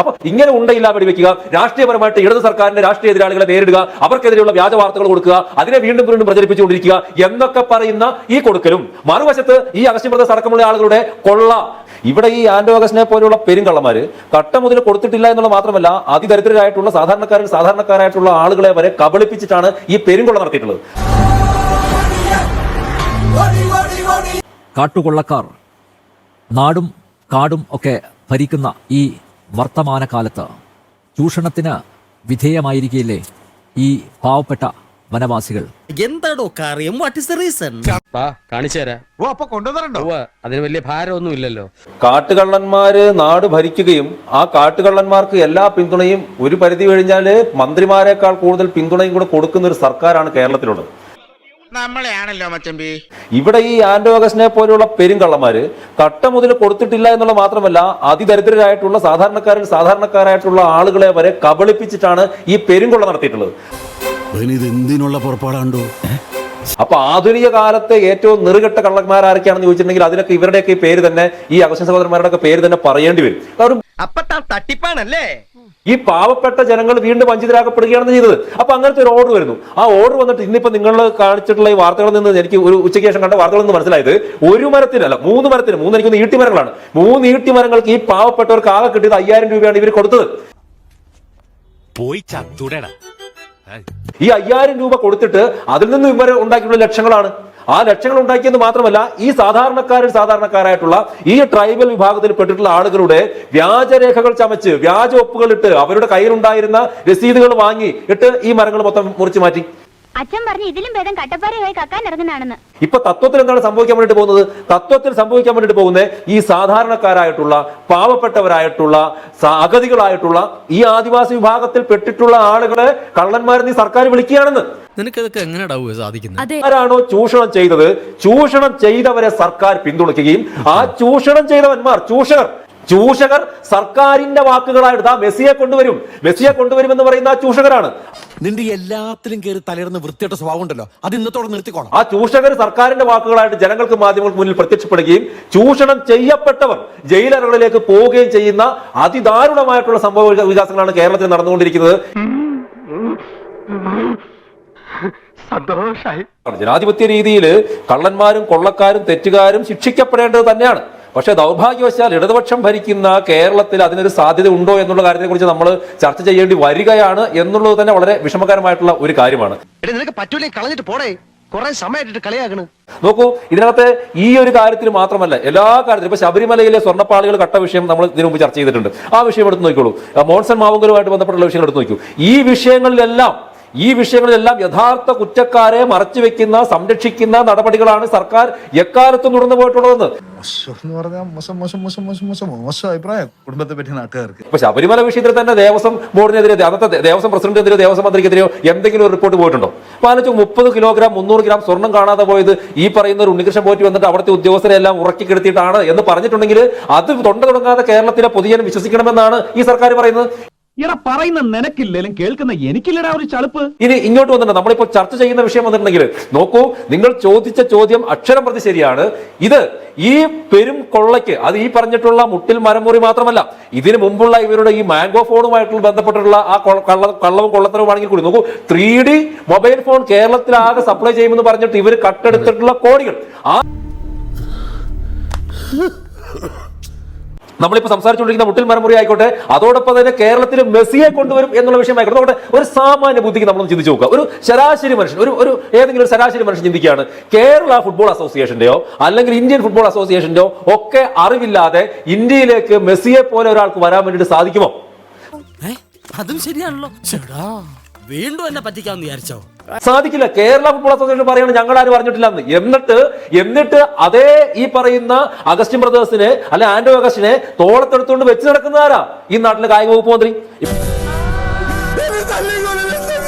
അപ്പൊ ഇങ്ങനെ ഉണ്ടയില്ല വെടിവെക്കുക, രാഷ്ട്രീയപരമായിട്ട് ഇടത് സർക്കാരിന്റെ രാഷ്ട്രീയ എതിരാളികളെ നേരിടുക, അവർക്കെതിരെയുള്ള വ്യാജ വാർത്തകൾ കൊടുക്കുക, അതിനെ വീണ്ടും വീണ്ടും പ്രചരിപ്പിച്ചുകൊണ്ടിരിക്കുക എന്നൊക്കെ പറയുന്ന ഈ കൊടുക്കലും, മറുവശത്ത് ഈ അഗസ്റ്റിൻ ബ്രദേഴ്സ് അടക്കമുള്ള ആളുകളുടെ കൊള്ള. ഇവിടെ ഈ ആന്റോ അഗസ്റ്റിനെ പോലെയുള്ള പെരുങ്കള്ളന്മാര് കട്ട മുതൽ കൊടുത്തിട്ടില്ല എന്നുള്ളത് മാത്രമല്ല, അതിദരിദ്രരായിട്ടുള്ള സാധാരണക്കാരായിട്ടുള്ള ആളുകളെ വരെ കബളിപ്പിച്ചിട്ടാണ് ഈ പെരുങ്കൊള്ള നടത്തിയിട്ടുള്ളത്. കാട്ടുകൊള്ളക്കാർ നാടും കാടും ഒക്കെ ഭരിക്കുന്ന ഈ വർത്തമാനകാലത്ത് ചൂഷണത്തിന് വിധേയമായിരിക്കില്ലേ ഈ പാവപ്പെട്ട വനവാസികൾ? എന്താടോ കാര്യം? What is the reason? അതിന് വലിയ ഭാരമൊന്നും ഇല്ലല്ലോ. കാട്ടുകള്ളന്മാര് നാട് ഭരിക്കുകയും ആ കാട്ടുകള്ളന്മാർക്ക് എല്ലാ പിന്തുണയും ഒരു പരിധി കഴിഞ്ഞാല് മന്ത്രിമാരെക്കാൾ കൂടുതൽ പിന്തുണയും കൂടെ കൊടുക്കുന്ന ഒരു സർക്കാരാണ് കേരളത്തിലുള്ളത്. നമ്മളെയാണല്ലോ മച്ചമ്പി. ഇവിടെ ഈ ആന്റോ അഗസ്റ്റിനെ പോലെയുള്ള പെരുങ്കള്ളന്മാര് കട്ട മുതൽ കൊടുത്തിട്ടില്ല എന്നുള്ള മാത്രമല്ല, അതിദരിദ്രരായിട്ടുള്ള സാധാരണക്കാരായിട്ടുള്ള ആളുകളെ വരെ കബളിപ്പിച്ചിട്ടാണ് ഈ പെരുങ്കൊള്ള നടത്തിയിട്ടുള്ളത്. എന്തിനുള്ള പുറപ്പാടാണ്ടോ? അപ്പൊ ആധുനിക കാലത്തെ ഏറ്റവും നെറുകെട്ട കള്ളന്മാരാരൊക്കെയാണെന്ന് ചോദിച്ചിട്ടുണ്ടെങ്കിൽ അതിനൊക്കെ ഇവരുടെയൊക്കെ പേര് തന്നെ, ഈ അഗസ്റ്റിൻ സഹോദരന്മാരുടെ പേര് തന്നെ പറയേണ്ടി വരും. കാരണം തട്ടിപ്പാണല്ലേ ഈ പാവപ്പെട്ട ജനങ്ങൾ വീണ്ടും വഞ്ചിതരാക്കപ്പെടുകയാണ് ചെയ്തത്. അപ്പൊ അങ്ങനത്തെ ഒരു ഓർഡർ വരുന്നു. ആ ഓർഡർ വന്നിട്ട് ഇന്നിപ്പോ നിങ്ങൾ കാണിച്ചിട്ടുള്ള ഈ വാർത്തകളിൽ നിന്ന് എനിക്ക് ഒരു ഉച്ചയ്ക്ക് ശേഷം കണ്ട വാർത്തകളിൽ നിന്ന് മനസ്സിലായത്, ഒരു മരത്തിനല്ല 3 മരത്തിന്, 3 എനിക്കൊന്ന് ഈട്ടിമരങ്ങളാണ്, 3 ഈട്ടിമരങ്ങൾക്ക് ഈ പാവപ്പെട്ടവർക്ക് ആകെ കിട്ടിയത് 5000 രൂപയാണ് ഇവർ കൊടുത്തത്. പോയി ചത്തുടട. ഈ 5000 രൂപ കൊടുത്തിട്ട് അതിൽ നിന്ന് ഇവർ ഉണ്ടാക്കിയിട്ടുള്ള ലക്ഷങ്ങളാണ്. ആ ലക്ഷങ്ങൾ ഉണ്ടാക്കിയെന്ന് മാത്രമല്ല, ഈ സാധാരണക്കാരായിട്ടുള്ള ഈ ട്രൈബൽ വിഭാഗത്തിൽ പെട്ടിട്ടുള്ള ആളുകളുടെ വ്യാജരേഖകൾ ചമച്ച്, വ്യാജ ഒപ്പുകൾ ഇട്ട്, അവരുടെ കയ്യിലുണ്ടായിരുന്ന രസീതുകൾ വാങ്ങി ഇട്ട് ഈ മരങ്ങൾ മൊത്തം മുറിച്ചു മാറ്റി. അച്ഛൻ പറഞ്ഞു ഇതിലും ഭേദം കട്ടപ്പാറയായി കക്കാൻ ഇറങ്ങുന്നതാണെന്ന്. ഇപ്പൊ തത്വത്തിൽ എന്താണ് സംഭവിക്കാൻ വേണ്ടിട്ട് പോകുന്നത്? തത്വത്തിൽ സംഭവിക്കാൻ വേണ്ടിട്ട് പോകുന്നത് ഈ സാധാരണക്കാരായിട്ടുള്ള, പാവപ്പെട്ടവരായിട്ടുള്ള, അഗതികളായിട്ടുള്ള ഈ ആദിവാസി വിഭാഗത്തിൽ പെട്ടിട്ടുള്ള ആളുകളെ കള്ളന്മാരെന്ന് ഈ സർക്കാർ വിളിക്കുകയാണെന്ന്. നിനക്കതൊക്കെ എങ്ങനെയാ സാധിക്കുന്നത്? ആരാണോ ചൂഷണം ചെയ്തത്, ചൂഷണം ചെയ്തവരെ സർക്കാർ പിന്തുണയ്ക്കുകയും ആ ചൂഷണം ചെയ്തവന്മാർ, ചൂഷകർ സർക്കാരിന്റെ വാക്കുകളായിട്ട് മെസ്സിയെ കൊണ്ടുവരും എന്ന് പറയുന്ന ആ ചൂഷകരാണ്. നിന്റെ എല്ലാത്തിലും കയറി തലയിടുന്ന വൃത്തിയുടെ സ്വഭാവം ഉണ്ടല്ലോ, അത് ഇന്നത്തോടെ നിർത്തിക്കോണം. ആ ചൂഷകർ സർക്കാരിന്റെ വാക്കുകളായിട്ട് ജനങ്ങൾക്ക്, മാധ്യമങ്ങൾക്ക് മുന്നിൽ പ്രത്യക്ഷപ്പെടുകയും ചൂഷണം ചെയ്യപ്പെട്ടവർ ജയിലറകളിലേക്ക് പോവുകയും ചെയ്യുന്ന അതിദാരുണമായിട്ടുള്ള സംഭവ വികാസങ്ങളാണ് കേരളത്തിൽ നടന്നുകൊണ്ടിരിക്കുന്നത്. ജനാധിപത്യ രീതിയിൽ കള്ളന്മാരും കൊള്ളക്കാരും തെറ്റുകാരും ശിക്ഷിക്കപ്പെടേണ്ടത് തന്നെയാണ്. പക്ഷേ ദൗർഭാഗ്യവശാൽ ഇടതുപക്ഷം ഭരിക്കുന്ന കേരളത്തിൽ അതിനൊരു സാധ്യത ഉണ്ടോ എന്നുള്ള കാര്യത്തെക്കുറിച്ച് നമ്മൾ ചർച്ച ചെയ്യേണ്ടി വരികയാണ് എന്നുള്ളത് തന്നെ വളരെ വിഷമകരമായിട്ടുള്ള ഒരു കാര്യമാണ്. നോക്കൂ, ഇതിനകത്ത് ഈ ഒരു കാര്യത്തിൽ മാത്രമല്ല, എല്ലാ കാര്യത്തിലും ഇപ്പൊ ശബരിമലയിലെ സ്വർണ്ണപ്പാളികൾ കട്ട വിഷയം നമ്മൾ ഇതിനു മുമ്പ് ചർച്ച ചെയ്തിട്ടുണ്ട്. ആ വിഷയം എടുത്ത് നോക്കിക്കോളൂ. മോൺസൺ മാവുങ്കലുമായിട്ട് ബന്ധപ്പെട്ടുള്ള വിഷയങ്ങൾ എടുത്ത് നോക്കൂ. ഈ വിഷയങ്ങളിലെല്ലാം യഥാർത്ഥ കുറ്റക്കാരെ മറച്ചുവെക്കുന്ന, സംരക്ഷിക്കുന്ന നടപടികളാണ് സർക്കാർ എക്കാലത്തും തുടർന്നു പോയിട്ടുള്ളതെന്ന്. ഇപ്പൊ ശബരിമല വിഷയത്തിൽ തന്നെ ദേവസ്വം ബോർഡിനെതിരെ, അന്നത്തെ ദേവസ്വം പ്രസിഡന്റിനെതിരെയോ ദേവസ്വം മന്ത്രിക്കെതിരെയോ എന്തെങ്കിലും ഒരു റിപ്പോർട്ട് പോയിട്ടുണ്ടോ? പാലിച്ചു 30 കിലോഗ്രാം 300 ഗ്രാം സ്വർണ്ണം കാണാതെ പോയത് ഈ പറയുന്ന ഒരു ഉണ്ണികൃഷ്ണൻ പോറ്റി വന്നിട്ട് അവിടുത്തെ ഉദ്യോഗസ്ഥരെ എല്ലാം ഉറക്കി കിടത്തിയിട്ടാണ് എന്ന് പറഞ്ഞിട്ടുണ്ടെങ്കിൽ അത് തൊണ്ട തുടങ്ങാതെ കേരളത്തിലെ പൊതുജനം വിശ്വസിക്കണമെന്നാണ് ഈ സർക്കാർ പറയുന്നത്. പറയുന്ന നിനക്കില്ലേലും കേൾക്കുന്ന എനിക്കില്ലടാ ഒരു ചളുപ്പ്. ഇനി ഇങ്ങോട്ട് വന്നിട്ടുണ്ട്, നമ്മളിപ്പോ ചർച്ച ചെയ്യുന്ന വിഷയം വന്നിട്ടുണ്ടെങ്കിൽ നോക്കൂ, നിങ്ങൾ ചോദിച്ച ചോദ്യം അക്ഷരം പ്രതി ശരിയാണ്. ഇത് ഈ പെരും കൊള്ളയ്ക്ക്, അത് ഈ പറഞ്ഞിട്ടുള്ള മുട്ടിൽ മരമുറി മാത്രമല്ല, ഇതിനു മുമ്പുള്ള ഇവരുടെ ഈ മാംഗോ ഫോണുമായിട്ടുള്ള ബന്ധപ്പെട്ടിട്ടുള്ള ആ കള്ളവും കൊള്ളത്തരവുമാണെങ്കിൽ കൂടി നോക്കൂ, 3D മൊബൈൽ ഫോൺ കേരളത്തിലാകെ സപ്ലൈ ചെയ്യുമെന്ന് പറഞ്ഞിട്ട് ഇവർ കട്ടെടുത്തിട്ടുള്ള കോടികൾ. നമ്മളിപ്പോ സംസാരിച്ചുകൊണ്ടിരിക്കുന്ന മുട്ടിൽ മരമുറി ആയിക്കോട്ടെ, അതോടൊപ്പം തന്നെ കേരളത്തിൽ മെസ്സിയെ കൊണ്ടുവരും എന്നുള്ള വിഷയമായിക്കോട്ടെ, ഒരു സാമാന്യ ബുദ്ധിക്ക് നമ്മൾ ചിന്തിച്ചു നോക്കുക. ഒരു ശരാശരി മനുഷ്യൻ, ഏതെങ്കിലും ഒരു ശരാശരി മനുഷ്യൻ ചിന്തിക്കുകയാണ്, കേരള ഫുട്ബോൾ അസോസിയേഷന്റെയോ അല്ലെങ്കിൽ ഇന്ത്യൻ ഫുട്ബോൾ അസോസിയേഷന്റെയോ ഒക്കെ അറിവില്ലാതെ ഇന്ത്യയിലേക്ക് മെസ്സിയെ പോലെ ഒരാൾക്ക് വരാൻ വേണ്ടിയിട്ട് സാധിക്കുമോ? അതും ശരിയാണല്ലോ. വീണ്ടും എന്നെ പറ്റിക്കാന്ന് വിചാരിച്ചോ? സാധിക്കില്ല. കേരള ഫുട്ബോൾ അസോസിയേഷൻ പറയാണ് ഞങ്ങൾ ആരും പറഞ്ഞിട്ടില്ല എന്ന്. എന്നിട്ട് അതേ ഈ പറയുന്ന അഗസ്റ്റിൻ ബ്രദേഴ്സിനെ അല്ലെ ആന്റോ അഗസ്റ്റിനെ തോളത്തെടുത്തുകൊണ്ട് വെച്ച് നടക്കുന്നതാരാ? ഈ നാട്ടിലെ കായിക വകുപ്പ് മന്ത്രി.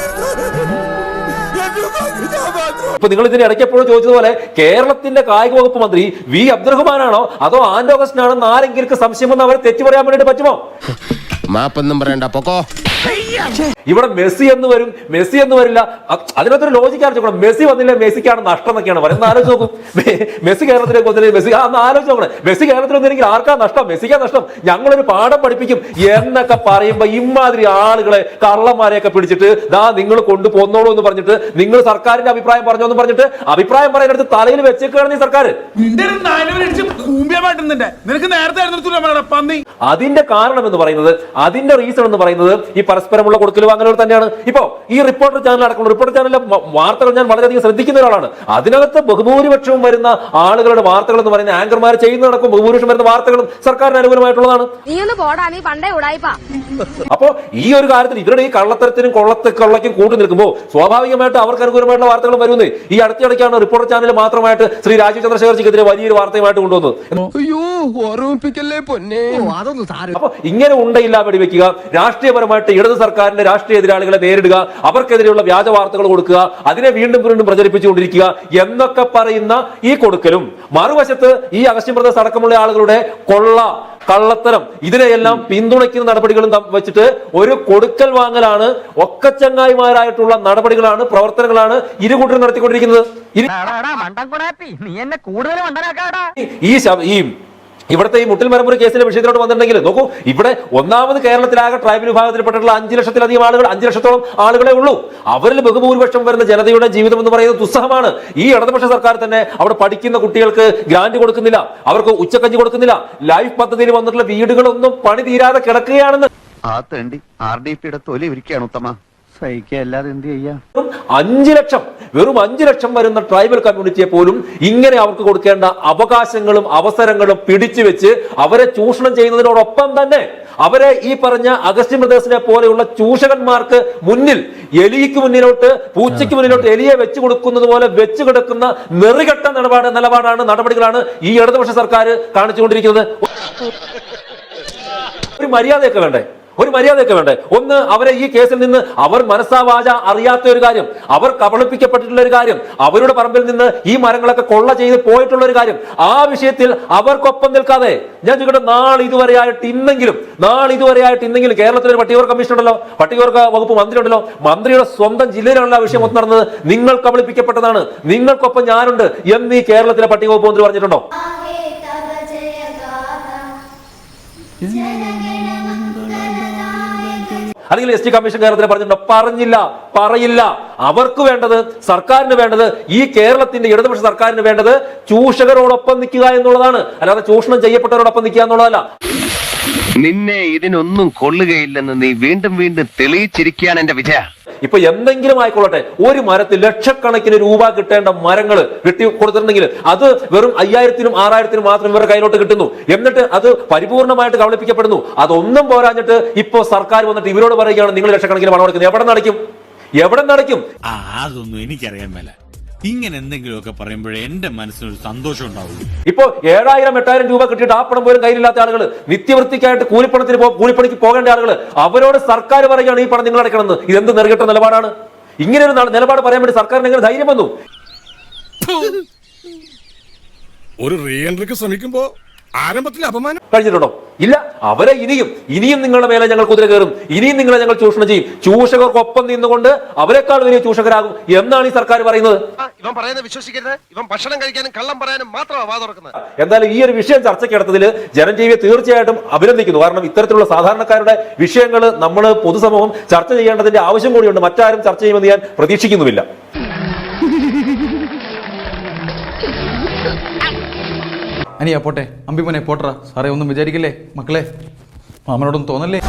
ഇപ്പൊ നിങ്ങൾ ഇതിന് ഇടയ്ക്കെപ്പോഴും ചോദിച്ചതുപോലെ കേരളത്തിന്റെ കായിക വകുപ്പ് മന്ത്രി വി അബ്ദുറഹ്മാനാണോ അതോ ആന്റോ അഗസ്റ്റിനാണെന്ന് ആരെങ്കിലും സംശയം വന്ന് അവരെ തെറ്റു പറയാൻ വേണ്ടിട്ട് പറ്റുമോ? മാപ്പൊന്നും പറയണ്ട, പൊക്കോ. ഇവിടെ മെസ്സി എന്ന് വരും, മെസ്സി എന്ന് വരില്ല. അതിനകത്തൊരു ലോജിക്ക് ആലോചിക്കണം. മെസ്സി വന്നില്ല, മെസ്സിക്കാണ് നഷ്ടം എന്നൊക്കെയാണ് പറയുന്നത്. ആലോചിച്ച് നോക്കും. മെസ്സി കേരളത്തിലേക്ക് വന്നില്ല, മെസ്സി അന്ന് ആലോചിച്ച് നോക്കണം. മെസ്സി കേരളത്തിൽ വന്നില്ലെങ്കിൽ ആർക്കാ നഷ്ടം? മെസ്സിക്കാ നഷ്ടം. ഞങ്ങളൊരു പാഠം പഠിപ്പിക്കും എന്നൊക്കെ പറയുമ്പോ ഇമാതിരി ആളുകളെ കള്ളന്മാരെയൊക്കെ പിടിച്ചിട്ട് ദാ നിങ്ങൾ കൊണ്ടുപോന്നോളൂ എന്ന് പറഞ്ഞിട്ട് നിങ്ങൾ സർക്കാരിന്റെ അഭിപ്രായം പറഞ്ഞോ എന്ന് പറഞ്ഞിട്ട് അഭിപ്രായം പറയുന്നിടത്ത് തലയിൽ വെച്ചേക്കാണ് ഈ സർക്കാർ. നിനക്ക് നേരത്തെ പന്നി. അതിന്റെ കാരണം എന്ന് പറയുന്നത്, അതിന്റെ റീസൺ എന്ന് പറയുന്നത് ഈ പരസ്പരമുള്ള കൊടുക്കൽ വാങ്ങലുകൾ തന്നെയാണ്. ഇപ്പോ ഈ റിപ്പോർട്ടർ ചാനൽ അടക്കമുള്ള റിപ്പോർട്ടർ ചാനലിലെ വാർത്തകൾ ഞാൻ വളരെയധികം ശ്രദ്ധിക്കുന്ന ഒരാളാണ്. അതിനകത്ത് ബഹുഭൂരിപക്ഷവും വരുന്ന ആളുകളുടെ വാർത്തകൾ എന്ന് പറയുന്ന ആങ്കർമാർ ചെയ്യുന്നതടക്കം ബഹുഭൂരിപക്ഷം വരുന്ന വാർത്തകളും സർക്കാരിന് അനുകൂലമായിട്ടുള്ളതാണ്. അപ്പോ ഈ ഒരു കാര്യത്തിൽ ഇവരുടെ ഈ കള്ളത്തരത്തിനും കൊള്ളയ്ക്കും കൂട്ടു നിൽക്കുമ്പോൾ സ്വാഭാവികമായിട്ട് അവർക്ക് അനുകൂലമായിട്ടുള്ള വാർത്തകൾ വരുന്നത്. ഈ അടുത്തിടയ്ക്കാണ് റിപ്പോർട്ടർ ചാനൽ മാത്രമായിട്ട് ശ്രീ രാജീവ് ചന്ദ്രശേഖർജിക്കെതിരെ വലിയൊരു വാർത്തയുമായിട്ട് കൊണ്ടുവന്നത്. അപ്പൊ ഇങ്ങനെ ഉണ്ടയില്ല വെടിവെക്കുക, രാഷ്ട്രീയപരമായിട്ട് ഇടത് സർക്കാരിന്റെ രാഷ്ട്രീയ എതിരാളികളെ നേരിടുക, അവർക്കെതിരെയുള്ള വ്യാജ വാർത്തകൾ കൊടുക്കുക, അതിനെ വീണ്ടും വീണ്ടും പ്രചരിപ്പിച്ചുകൊണ്ടിരിക്കുക എന്നൊക്കെ പറയുന്ന ഈ കൊടുക്കലും മറുവശത്ത് ഈ അഗസ്റ്റിൻ ബ്രദേഴ്സ് അടക്കമുള്ള ആളുകളുടെ കള്ളത്തരം ഇതിനെയെല്ലാം പിന്തുണയ്ക്കുന്ന നടപടികളും വെച്ചിട്ട് ഒരു കൊടുക്കൽ വാങ്ങലാണ്, ഒക്കച്ചങ്ങായിമാരായിട്ടുള്ള നടപടികളാണ്, പ്രവർത്തനങ്ങളാണ് ഇരുകൂട്ടരും നടത്തിക്കൊണ്ടിരിക്കുന്നത്. ഈ ഇവിടുത്തെ ഈ മുട്ടിൽ മരമുറി കേസിന്റെ വിഷയത്തിലോട്ട് വന്നിട്ടുണ്ടെങ്കിൽ നോക്കൂ, ഇവിടെ ഒന്നാമത് കേരളത്തിലാകെ ട്രൈബൽ വിഭാഗത്തിൽപ്പെട്ടിട്ടുള്ള 5 ലക്ഷത്തിലധികം ആളുകൾ, 5 ലക്ഷത്തോളം ആളുകളെ ഉള്ളൂ. അവരിൽ ബഹുഭൂരിപക്ഷം വരുന്ന ജനതയുടെ ജീവിതം എന്ന് പറയുന്നത് ദുസ്സഹമാണ്. ഈ ഇടതുപക്ഷ സർക്കാർ തന്നെ അവിടെ പഠിക്കുന്ന കുട്ടികൾക്ക് ഗ്രാന്റ് കൊടുക്കുന്നില്ല, അവർക്ക് ഉച്ചക്കഞ്ഞി കൊടുക്കുന്നില്ല, ലൈഫ് പദ്ധതിയിൽ വന്നിട്ടുള്ള വീടുകളൊന്നും പണി തീരാതെ കിടക്കുകയാണെന്ന്. ആ തേണ്ടി RDPയുടെ തൊലി ഇരിക്കുകയാണ് ഉത്തമ. സഹിക്കല്ലാതെ എന്ത് ചെയ്യാ? 5 ലക്ഷം, വെറും 5 ലക്ഷം വരുന്ന ട്രൈബൽ കമ്മ്യൂണിറ്റിയെ പോലും ഇങ്ങനെ അവർക്ക് കൊടുക്കേണ്ട അവകാശങ്ങളും അവസരങ്ങളും പിടിച്ചു വെച്ച് അവരെ ചൂഷണം ചെയ്യുന്നതിനോടൊപ്പം തന്നെ അവരെ ഈ പറഞ്ഞ അഗസ്റ്റിൻ ബ്രദേഴ്സിനെ പോലെയുള്ള ചൂഷകന്മാർക്ക് മുന്നിൽ, എലിക്ക് മുന്നിലോട്ട്, പൂച്ചയ്ക്ക് മുന്നിലോട്ട് എലിയെ വെച്ചു കൊടുക്കുന്നത് പോലെ വെച്ചു കിടക്കുന്ന നെറികെട്ട നടപടികളാണ് ഈ ഇടതുപക്ഷ സർക്കാർ കാണിച്ചുകൊണ്ടിരിക്കുന്നത്. ഒരു മര്യാദയൊക്കെ വേണ്ടേ? ഒന്ന്, അവരെ ഈ കേസിൽ നിന്ന് അവർ മനസ്സാവാച അറിയാത്ത ഒരു കാര്യം, അവർ കബളിപ്പിക്കപ്പെട്ടിട്ടുള്ള ഒരു കാര്യം, അവരുടെ പറമ്പിൽ നിന്ന് ഈ മരങ്ങളൊക്കെ കൊള്ള ചെയ്ത് പോയിട്ടുള്ള ഒരു കാര്യം, ആ വിഷയത്തിൽ അവർക്കൊപ്പം നിൽക്കാതെ ഞാൻ ചോദിക്കട്ടെ, നാളിതുവരെയായിട്ട് ഇന്നെങ്കിലും കേരളത്തിലൊരു പട്ടികവർഗ കമ്മീഷൻ ഉണ്ടല്ലോ, പട്ടികവർഗ വകുപ്പ് മന്ത്രി ഉണ്ടല്ലോ, മന്ത്രിയുടെ സ്വന്തം ജില്ലയിലുള്ള വിഷയം ഒത്തു നടന്നത് നിങ്ങൾ കബളിപ്പിക്കപ്പെട്ടതാണ്, നിങ്ങൾക്കൊപ്പം ഞാനുണ്ട് എന്ന് ഈ കേരളത്തിലെ പട്ടിക വകുപ്പ് മന്ത്രി പറഞ്ഞിട്ടുണ്ടോ? അല്ലെങ്കിൽ ST കമ്മീഷൻ കേരളത്തിൽ പറഞ്ഞിട്ടുണ്ടോ? പറയില്ല. അവർക്ക് വേണ്ടത്, സർക്കാരിന് വേണ്ടത്, ഈ കേരളത്തിന്റെ ഇടതുപക്ഷ സർക്കാരിന് വേണ്ടത് ചൂഷകരോടൊപ്പം നിൽക്കുക എന്നുള്ളതാണ്, അല്ലാതെ ചൂഷണം ചെയ്യപ്പെട്ടവരോടൊപ്പം നിൽക്കുക എന്നുള്ളതല്ല. നിന്നെ ഇതിനൊന്നും കൊള്ളുകയില്ലെന്ന് നീ വീണ്ടും തെളിയിച്ചിരിക്കുകയാണ് എന്റെ വിജയ. ഇപ്പൊ എന്തെങ്കിലും ആയിക്കൊള്ളട്ടെ, ഒരു മരത്തിൽ ലക്ഷക്കണക്കിന് രൂപ കിട്ടേണ്ട മരങ്ങൾ വെട്ടി കൊടുത്തിട്ടുണ്ടെങ്കിൽ അത് വെറും 5000-നും 6000-നും മാത്രം ഇവരുടെ കയ്യിലോട്ട് കിട്ടുന്നു. എന്നിട്ട് അത് പരിപൂർണമായിട്ട് കബളിപ്പിക്കപ്പെടുന്നു. അതൊന്നും പോരാഞ്ഞിട്ട് ഇപ്പോ സർക്കാർ വന്നിട്ട് ഇവരോട് പറയുകയാണ് നിങ്ങൾ ലക്ഷക്കണക്കിന് പണം കൊടുക്കുന്നത്. എവിടെ നടക്കും? അതൊന്നും എനിക്കറിയാൻ മേല. ഇങ്ങനെ എന്തെങ്കിലുമൊക്കെ പറയുമ്പോഴേ എന്റെ മനസ്സിനൊരു സന്തോഷം ഉണ്ടാവുള്ളൂ. ഇപ്പോ 7000-8000 രൂപ കിട്ടിയിട്ട് ആ പണം പോലും കയ്യിലില്ലാത്ത ആളുകൾ, നിത്യവൃത്തിക്കായിട്ട് കൂലിപ്പണിക്ക് പോകേണ്ട ആളുകൾ, അവരോട് സർക്കാർ പറയുകയാണ് ഈ പണം നിങ്ങൾ അടയ്ക്കണമെന്ന്. ഇതെന്ത് നെറുകെട്ട നിലപാടാണ്? ഇങ്ങനെ ഒരു നിലപാട് പറയാൻ വേണ്ടി സർക്കാരിന് എങ്ങനെ ധൈര്യം വന്നു? ഒരു റീ എൻട്രിക്ക് ശ്രമിക്കുമ്പോ ആരംഭത്തിൽ അപമാനം കഴിഞ്ഞിട്ടുണ്ടോ? ഇല്ല. അവരെ ഇനിയും നിങ്ങളുടെ മേലെ ഞങ്ങൾ കുതിര കയറും, ഇനിയും നിങ്ങളെ ഞങ്ങൾ ചൂഷണം ചെയ്യും, ചൂഷകർക്കൊപ്പം നിന്നുകൊണ്ട് അവരെക്കാൾ വലിയ ചൂഷകരാകും എന്നാണ് ഈ സർക്കാർ പറയുന്നത്. ഇവൻ പറയുന്നത് വിശ്വസിക്കരുത്. ഇവൻ ഭക്ഷണം കഴിക്കാനും കള്ളം പറയാനും മാത്രമാണ് വാ തുറക്കുന്നത്. എന്തായാലും ഈ ഒരു വിഷയം ചർച്ചയ്ക്കെടുത്തതിൽ ജനം ടിവിയെ തീർച്ചയായിട്ടും അഭിനന്ദിക്കുന്നു. കാരണം ഇത്തരത്തിലുള്ള സാധാരണക്കാരുടെ വിഷയങ്ങൾ നമ്മൾ പൊതുസമൂഹം ചർച്ച ചെയ്യേണ്ടതിന്റെ ആവശ്യം കൂടിയുണ്ട്. മറ്റാരും ചർച്ച ചെയ്യുമെന്ന് ഞാൻ പ്രതീക്ഷിക്കുന്നുമില്ല. അനിയാ പോട്ടെ, അമ്പിമോനെ പോട്ടറ. സാറേ ഒന്നും വിചാരിക്കില്ലേ മക്കളെ, മാമനോടൊന്നും തോന്നല്ലേ?